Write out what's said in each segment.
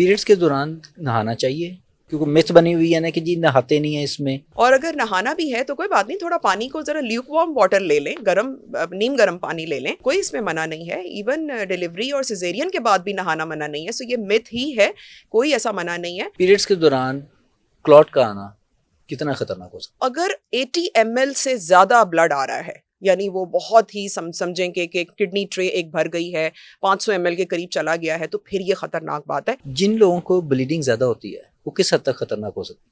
Periods के दौरान नहाना चाहिए, क्योंकि मिथ बनी हुई है ना कि जी नहाते नहीं है इसमें। और अगर नहाना भी है तो कोई बात नहीं, थोड़ा पानी को जरा ल्यूक वार्म वाटर ले लें, नीम गर्म पानी ले लें, कोई इसमें मना नहीं है। इवन डिलीवरी और सिजेरियन के बाद भी नहाना मना नहीं है, सो ये मिथ ही है, कोई ऐसा मना नहीं है। पीरियड्स के दौरान क्लॉट का आना कितना खतरनाक हो सकता अगर 80 ml से ज्यादा ब्लड आ रहा है, यानी वो बहुत ही समझें कि किडनी ट्रे एक भर गई है, 500 ml के करीब चला गया है, तो फिर ये खतरनाक बात है। है? जिन लोगों को ब्लीडिंग ज्यादा होती है वो किस हद तक खतरनाक हो सकती है?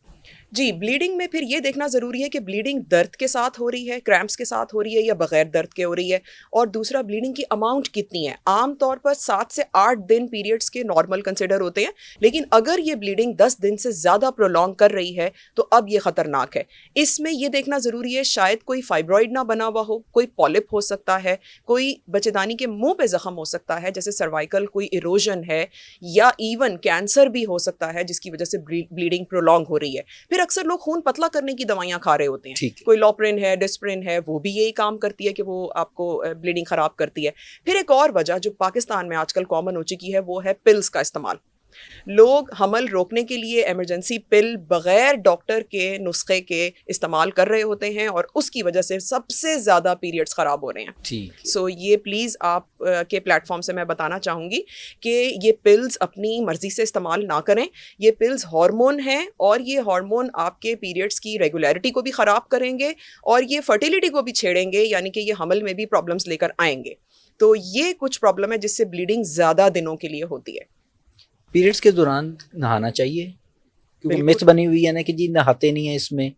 जी, ब्लीडिंग में फिर ये देखना ज़रूरी है कि ब्लीडिंग दर्द के साथ हो रही है, क्रैम्प्स के साथ हो रही है या बगैर दर्द के हो रही है, और दूसरा ब्लीडिंग की अमाउंट कितनी है। आम तौर पर 7 से 8 दिन पीरियड्स के नॉर्मल कंसिडर होते हैं, लेकिन अगर ये ब्लीडिंग 10 दिन से ज़्यादा प्रोलॉन्ग कर रही है तो अब ये ख़तरनाक है। इसमें ये देखना ज़रूरी है शायद कोई फाइब्रॉइड ना बना हुआ हो, कोई पॉलिप हो सकता है, कोई बच्चेदानी के मुंह पे ज़ख्म हो सकता है जैसे सर्वाइकल कोई इरोजन है, या इवन कैंसर भी हो सकता है जिसकी वजह से ब्लीडिंग प्रोलॉन्ग हो रही है। फिर अक्सर लोग खून पतला करने की दवाइयां खा रहे होते हैं, कोई लॉपरिन है, डिस्प्रिन है, वो भी यही काम करती है कि वो आपको ब्लीडिंग खराब करती है। फिर एक और वजह जो पाकिस्तान में आजकल कॉमन हो चुकी है वो है पिल्स का इस्तेमाल। लोग हमल रोकने के लिए इमरजेंसी पिल बगैर डॉक्टर के नुस्खे के इस्तेमाल कर रहे होते हैं, और उसकी वजह से सबसे ज़्यादा पीरियड्स ख़राब हो रहे हैं। सो ये प्लीज़ आप के प्लेटफॉर्म से मैं बताना चाहूँगी कि ये पिल्स अपनी मर्ज़ी से इस्तेमाल ना करें। ये पिल्स हार्मोन हैं, और ये हार्मोन आपके पीरियड्स की रेगुलरिटी को भी ख़राब करेंगे और ये फर्टिलिटी को भी छेड़ेंगे, यानी कि ये हमल में भी प्रॉब्लम्स लेकर आएंगे। तो ये कुछ प्रॉब्लम है जिससे ब्लीडिंग ज़्यादा दिनों के लिए होती है। पीरियड्स के दौरान नहाना चाहिए, क्योंकि मिथ बनी हुई है ना कि जी नहाते नहीं है इसमें।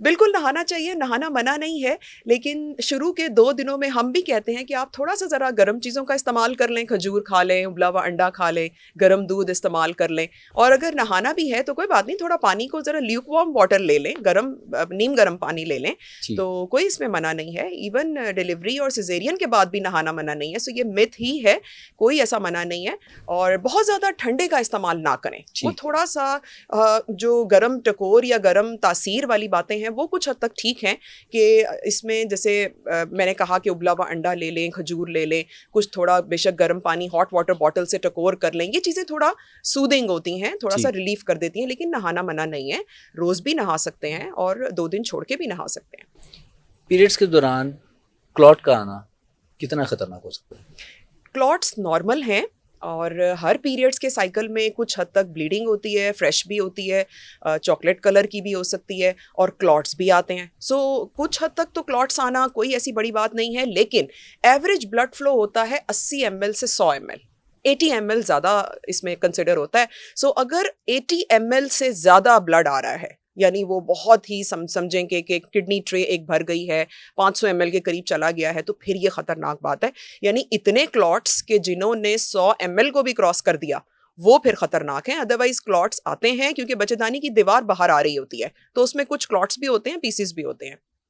बिल्कुल नहाना चाहिए, नहाना मना नहीं है, लेकिन शुरू के 2 दिनों में हम भी कहते हैं कि आप थोड़ा सा ज़रा गर्म चीज़ों का इस्तेमाल कर लें, खजूर खा लें, उबला हुआ अंडा खा लें, गर्म दूध इस्तेमाल कर लें। और अगर नहाना भी है तो कोई बात नहीं, थोड़ा पानी को ज़रा ल्यूक वार्म वाटर ले लें, नीम गर्म पानी ले लें, तो कोई इसमें मना नहीं है। इवन डिलीवरी और सिजेरियन के बाद भी नहाना मना नहीं है, सो ये मिथ ही है, कोई ऐसा मना नहीं है। और बहुत ज़्यादा ठंडे का इस्तेमाल ना करें, वो थोड़ा सा जो गर्म टकोर या गर्म तासीर वाली बातें हैं वो कुछ हद तक ठीक हैं, कि इसमें जैसे मैंने कहा कि उबला हुआ अंडा ले लें, खजूर ले लें, कुछ थोड़ा बेशक गर्म पानी हॉट वाटर बॉटल से टकोर कर लें, ये चीज़ें थोड़ा सूदिंग होती हैं, थोड़ा सा रिलीफ कर देती हैं, लेकिन नहाना मना नहीं है। रोज़ भी नहा सकते हैं और 2 दिन छोड़ के भी नहा सकते हैं। पीरियड्स के दौरान क्लॉट का आना कितना खतरनाक हो सकता है? क्लॉट्स नॉर्मल हैं, और हर पीरियड्स के साइकिल में कुछ हद तक ब्लीडिंग होती है, फ्रेश भी होती है, चॉकलेट कलर की भी हो सकती है, और क्लॉट्स भी आते हैं। सो कुछ हद तक तो क्लॉट्स आना कोई ऐसी बड़ी बात नहीं है, लेकिन एवरेज ब्लड फ्लो होता है 80 ml से 100 ml, 80 ml ज़्यादा इसमें कंसिडर होता है। सो अगर 80 ml से ज़्यादा ब्लड आ रहा है, यानी वो बहुत ही समझें कि किडनी ट्रे एक भर गई है, 500 ml के करीब चला गया है, तो फिर ये खतरनाक बात है। यानी इतने क्लॉट्स के जिन्होंने 100 ml को भी क्रॉस कर दिया वो फिर खतरनाक हैं। अदरवाइज क्लॉट्स आते हैं क्योंकि बच्चेदानी की दीवार बाहर आ रही होती है, तो उसमें कुछ क्लॉट्स भी होते हैं, पीसीस भी होते हैं।